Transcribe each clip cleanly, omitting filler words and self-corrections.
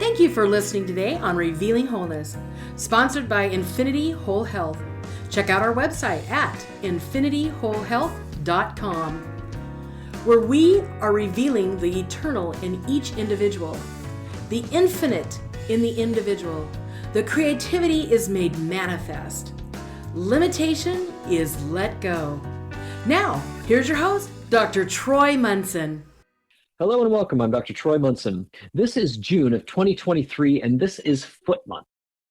Thank you for listening today on Revealing Wholeness, sponsored by Infinity Whole Health. Check out our website at infinityWholeHealth.com, where we are revealing the eternal in each individual, the infinite in the individual. The creativity is made manifest. Limitation is let go. Now, here's your host, Dr. Troy Munson. Hello and welcome. I'm Dr. Troy Munson. This is June of 2023, and this is Foot Month.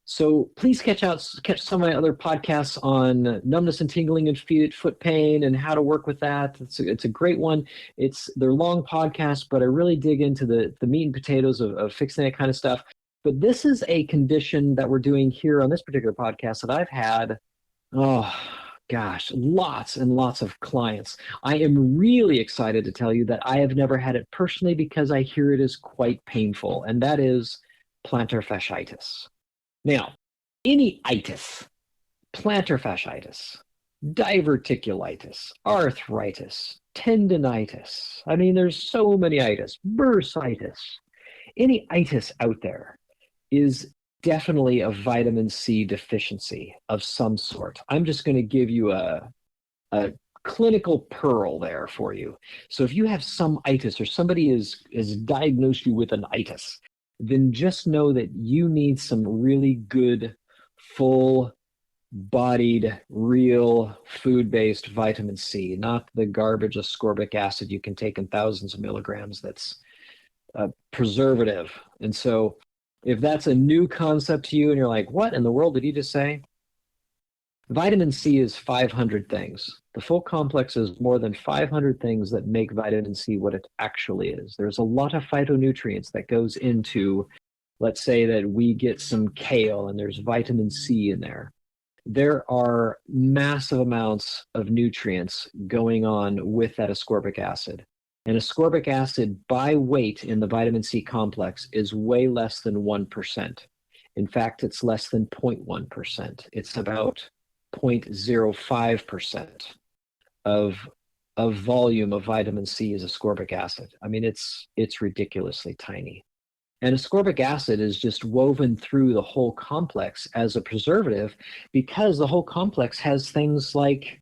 So please catch some of my other podcasts on numbness and tingling in feet, foot pain, and how to work with that. It's a great one. They're long podcasts, but I really dig into the meat and potatoes of fixing that kind of stuff. But this is a condition that we're doing here on this particular podcast that I've had, lots and lots of clients. I am really excited to tell you that I have never had it personally because I hear it is quite painful, and that is plantar fasciitis. Now, any itis, plantar fasciitis, diverticulitis, arthritis, tendinitis, I mean, there's so many itis, bursitis, any itis out there is definitely a vitamin C deficiency of some sort. I'm just going to give you a clinical pearl there for you. So if you have some itis or somebody has diagnosed you with an itis, then just know that you need some really good, full-bodied, real food-based vitamin C, not the garbage ascorbic acid you can take in thousands of milligrams that's a preservative. And so if that's a new concept to you and you're like, what in the world did you just say? Vitamin C is 500 things. The full complex is more than 500 things that make vitamin C what it actually is. There's a lot of phytonutrients that goes into, let's say that we get some kale and there's vitamin C in there. There are massive amounts of nutrients going on with that ascorbic acid. And ascorbic acid by weight in the vitamin C complex is way less than 1%. In fact, it's less than 0.1%. It's about 0.05% of volume of vitamin C is ascorbic acid. I mean, it's ridiculously tiny. And ascorbic acid is just woven through the whole complex as a preservative because the whole complex has things like,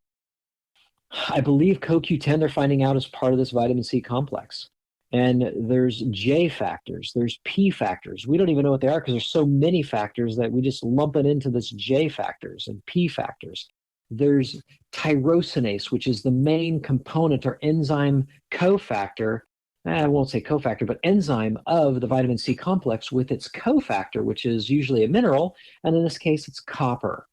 I believe CoQ10 they're finding out as part of this vitamin C complex. And there's J factors, there's P factors. We don't even know what they are because there's so many factors that we just lump it into this J factors and P factors. There's tyrosinase, which is the main component or enzyme cofactor. I won't say cofactor, but enzyme of the vitamin C complex with its cofactor, which is usually a mineral. And in this case, it's copper.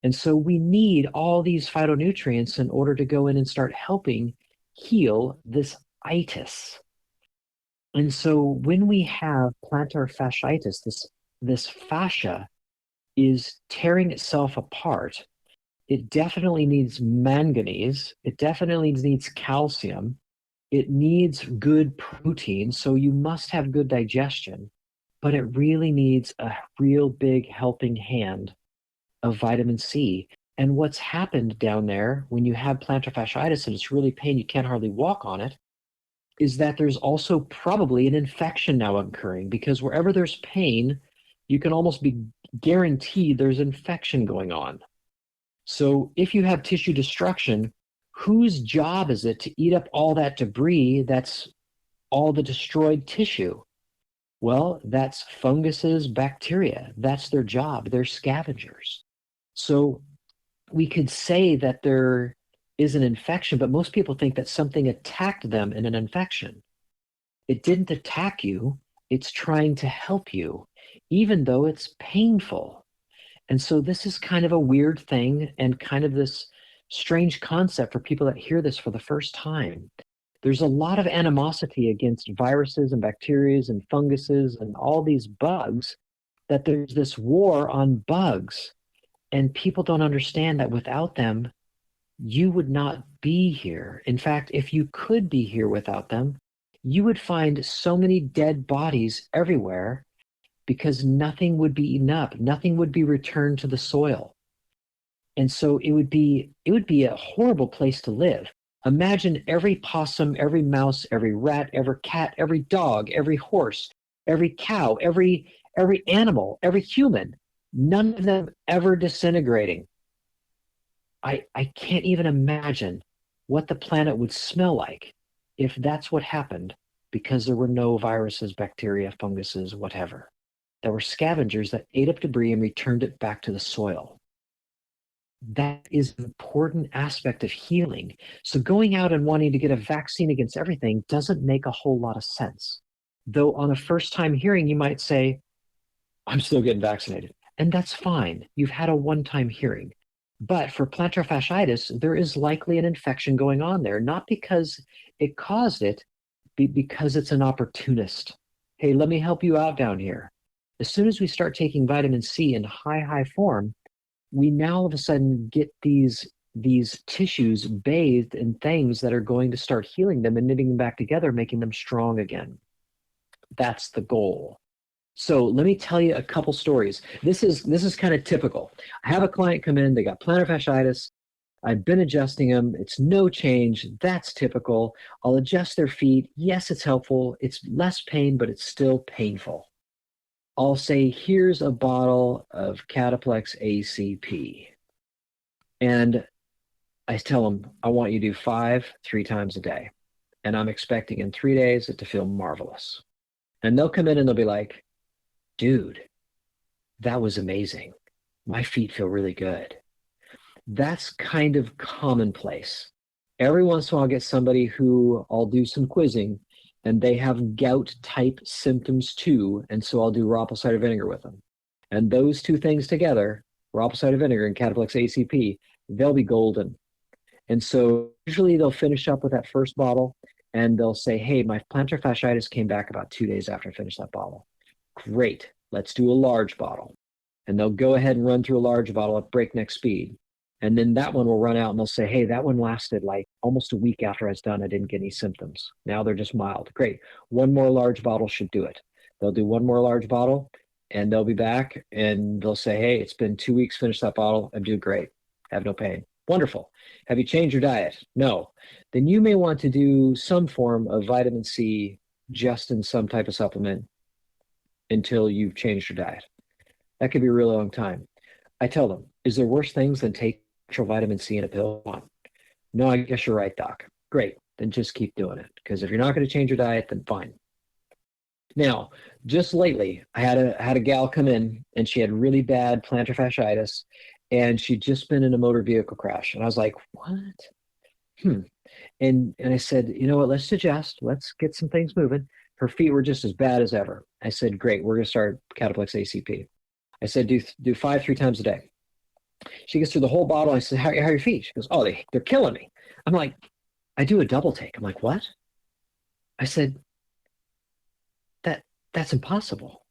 And so we need all these phytonutrients in order to go in and start helping heal this itis. And so when we have plantar fasciitis, this fascia is tearing itself apart. It definitely needs manganese. It definitely needs calcium. It needs good protein. So you must have good digestion, but it really needs a real big helping hand of vitamin C. And what's happened down there when you have plantar fasciitis and it's really pain, you can't hardly walk on it, is that there's also probably an infection now occurring because wherever there's pain, you can almost be guaranteed there's infection going on. So if you have tissue destruction, whose job is it to eat up all that debris that's all the destroyed tissue? Well, that's funguses, bacteria. That's their job. They're scavengers. So we could say that there is an infection, but most people think that something attacked them in an infection. It didn't attack you. It's trying to help you, even though it's painful. And so this is kind of a weird thing and kind of this strange concept for people that hear this for the first time. There's a lot of animosity against viruses and bacteria and funguses and all these bugs, that there's this war on bugs. And people don't understand that without them, you would not be here. In fact, if you could be here without them, you would find so many dead bodies everywhere because nothing would be eaten up. Nothing would be returned to the soil. And so it would be a horrible place to live. Imagine every possum, every mouse, every rat, every cat, every dog, every horse, every cow, every animal, every human, none of them ever disintegrating. I can't even imagine what the planet would smell like if that's what happened, because there were no viruses, bacteria, funguses, whatever. There were scavengers that ate up debris and returned it back to the soil. That is an important aspect of healing. So going out and wanting to get a vaccine against everything doesn't make a whole lot of sense. Though on a first time hearing, you might say, I'm still getting vaccinated. And that's fine. You've had a one-time hearing. But for plantar fasciitis, there is likely an infection going on there, not because it caused it, because it's an opportunist. Hey, let me help you out down here. As soon as we start taking vitamin C in high form, we now all of a sudden get these tissues bathed in things that are going to start healing them and knitting them back together, making them strong again. That's the goal. So let me tell you a couple stories. This is kind of typical. I have a client come in, they got plantar fasciitis. I've been adjusting them. It's no change. That's typical. I'll adjust their feet. Yes, it's helpful. It's less pain, but it's still painful. I'll say, here's a bottle of Cataplex ACP. And I tell them, I want you to do 5, 3 times a day. And I'm expecting in 3 days it to feel marvelous. And they'll come in and they'll be like, dude, that was amazing. My feet feel really good. That's kind of commonplace. Every once in a while, I'll get somebody who I'll do some quizzing and they have gout type symptoms too. And so I'll do raw apple cider vinegar with them. And those two things together, raw apple cider vinegar and Cataplex ACP, they'll be golden. And so usually they'll finish up with that first bottle and they'll say, hey, my plantar fasciitis came back about 2 days after I finished that bottle. Great, let's do a large bottle. And they'll go ahead and run through a large bottle at breakneck speed. And then that one will run out and they'll say, hey, that one lasted like almost a week after I was done. I didn't get any symptoms. Now they're just mild. Great. One more large bottle should do it. They'll do one more large bottle and they'll be back and they'll say, hey, it's been 2 weeks, finish that bottle. I'm doing great. I have no pain. Wonderful. Have you changed your diet? No. Then you may want to do some form of vitamin C just in some type of supplement until you've changed your diet. That could be a really long time. I tell them, is there worse things than taking vitamin C in a pill? No, I guess you're right, doc. Great. Then just keep doing it. Because if you're not going to change your diet, then fine. Now, just lately, I had a gal come in and she had really bad plantar fasciitis and she'd just been in a motor vehicle crash. And I was like, what? And I said, you know what, let's adjust. Let's get some things moving. Her feet were just as bad as ever. I said, great, we're going to start Cataplex ACP. I said, do 5, 3 times a day. She gets through the whole bottle. I said, how are your feet? She goes, oh, they're killing me. I'm like, I do a double take. I'm like, what? I said, that's impossible.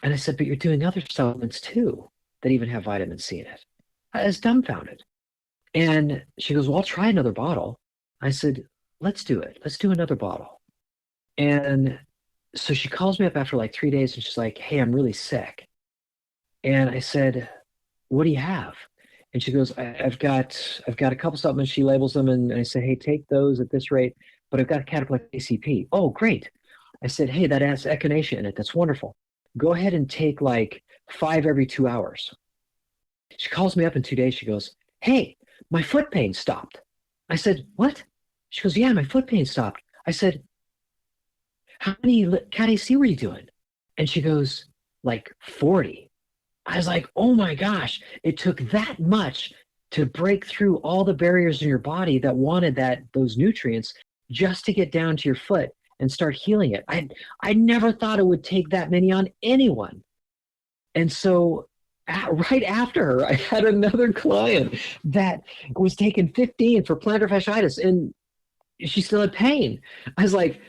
And I said, but you're doing other supplements too that even have vitamin C in it. I was dumbfounded. And she goes, well, I'll try another bottle. I said, let's do it. Let's do another bottle. And so she calls me up after like 3 days and she's like, hey, I'm really sick. And I said, what do you have? And she goes, I've got a couple supplements. She labels them and I say, hey, take those at this rate, but I've got a Cataplex ACP. Oh, great. I said, hey, that has echinacea in it. That's wonderful. Go ahead and take like 5 every 2 hours. She calls me up in 2 days. She goes, hey, my foot pain stopped. I said, what? She goes, yeah, my foot pain stopped. I said, how many Cat AC were you doing? And she goes, like 40. I was like, oh my gosh, it took that much to break through all the barriers in your body that wanted those nutrients just to get down to your foot and start healing it. I never thought it would take that many on anyone. And so right after her, I had another client that was taking 15 for plantar fasciitis and she still had pain. I was like,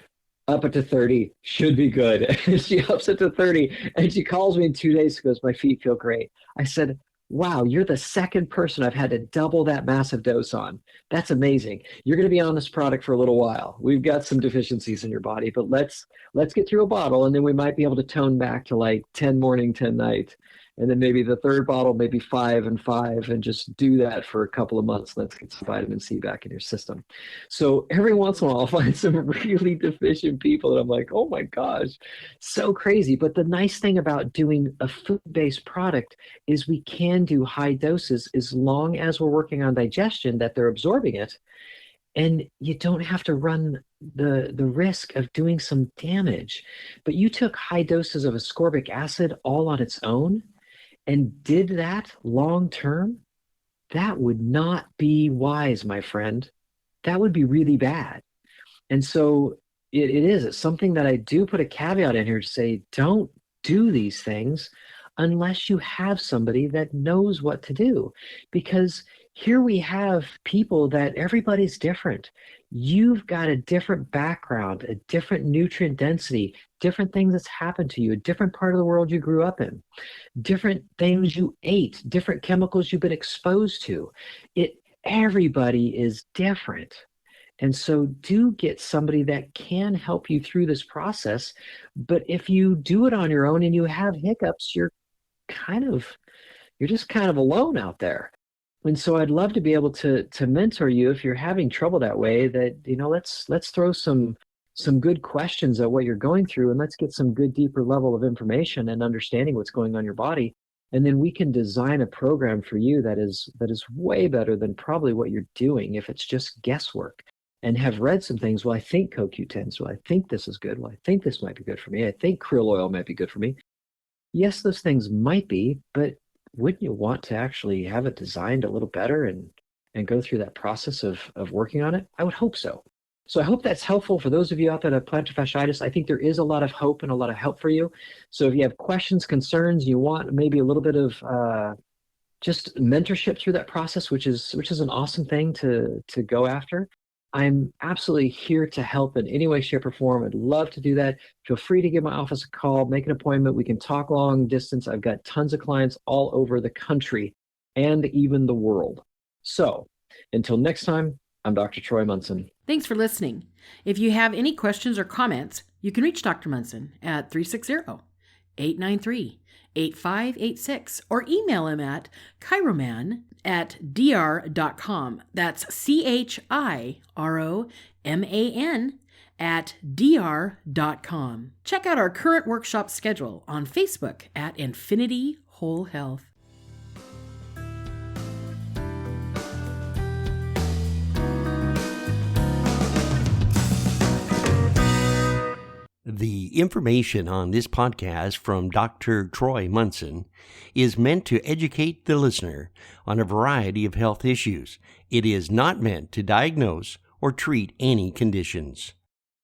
up it to 30 should be good. And she ups it to 30 and she calls me in 2 days and goes, my feet feel great. I said, wow, you're the second person I've had to double that massive dose on. That's amazing. You're going to be on this product for a little while. We've got some deficiencies in your body, but let's get through a bottle and then we might be able to tone back to like 10 morning, 10 night. And then maybe the third bottle, maybe 5 and 5, and just do that for a couple of months. Let's get some vitamin C back in your system. So every once in a while, I'll find some really deficient people that I'm like, oh my gosh, so crazy. But the nice thing about doing a food-based product is we can do high doses as long as we're working on digestion, that they're absorbing it. And you don't have to run the risk of doing some damage. But you took high doses of ascorbic acid all on its own and did that long term, that would not be wise, my friend. That would be really bad. And so it's something that I do put a caveat in here to say, don't do these things unless you have somebody that knows what to do. Because here we have people that everybody's different. You've got a different background, a different nutrient density, different things that's happened to you, a different part of the world you grew up in, different things you ate, different chemicals you've been exposed to. Everybody is different. And so do get somebody that can help you through this process. But if you do it on your own and you have hiccups, you're just kind of alone out there. And so I'd love to be able to mentor you if you're having trouble that way, that, let's throw some good questions at what you're going through, and let's get some good deeper level of information and understanding what's going on in your body. And then we can design a program for you that is way better than probably what you're doing if it's just guesswork. And have read some things. Well, I think CoQ10s. Well, I think this is good. Well, I think this might be good for me. I think krill oil might be good for me. Yes, those things might be, but wouldn't you want to actually have it designed a little better and go through that process of working on it? I would hope so. So I hope that's helpful for those of you out there that have plantar fasciitis. I think there is a lot of hope and a lot of help for you. So if you have questions, concerns, you want maybe a little bit of just mentorship through that process, which is an awesome thing to go after. I'm absolutely here to help in any way, shape, or form. I'd love to do that. Feel free to give my office a call, make an appointment. We can talk long distance. I've got tons of clients all over the country and even the world. So until next time, I'm Dr. Troy Munson. Thanks for listening. If you have any questions or comments, you can reach Dr. Munson at 360-893-8586 or email him at chiroman@dr.com. That's CHIROMAN@dr.com. Check out our current workshop schedule on Facebook at Infinity Whole Health. The information on this podcast from Dr. Troy Munson is meant to educate the listener on a variety of health issues. It is not meant to diagnose or treat any conditions.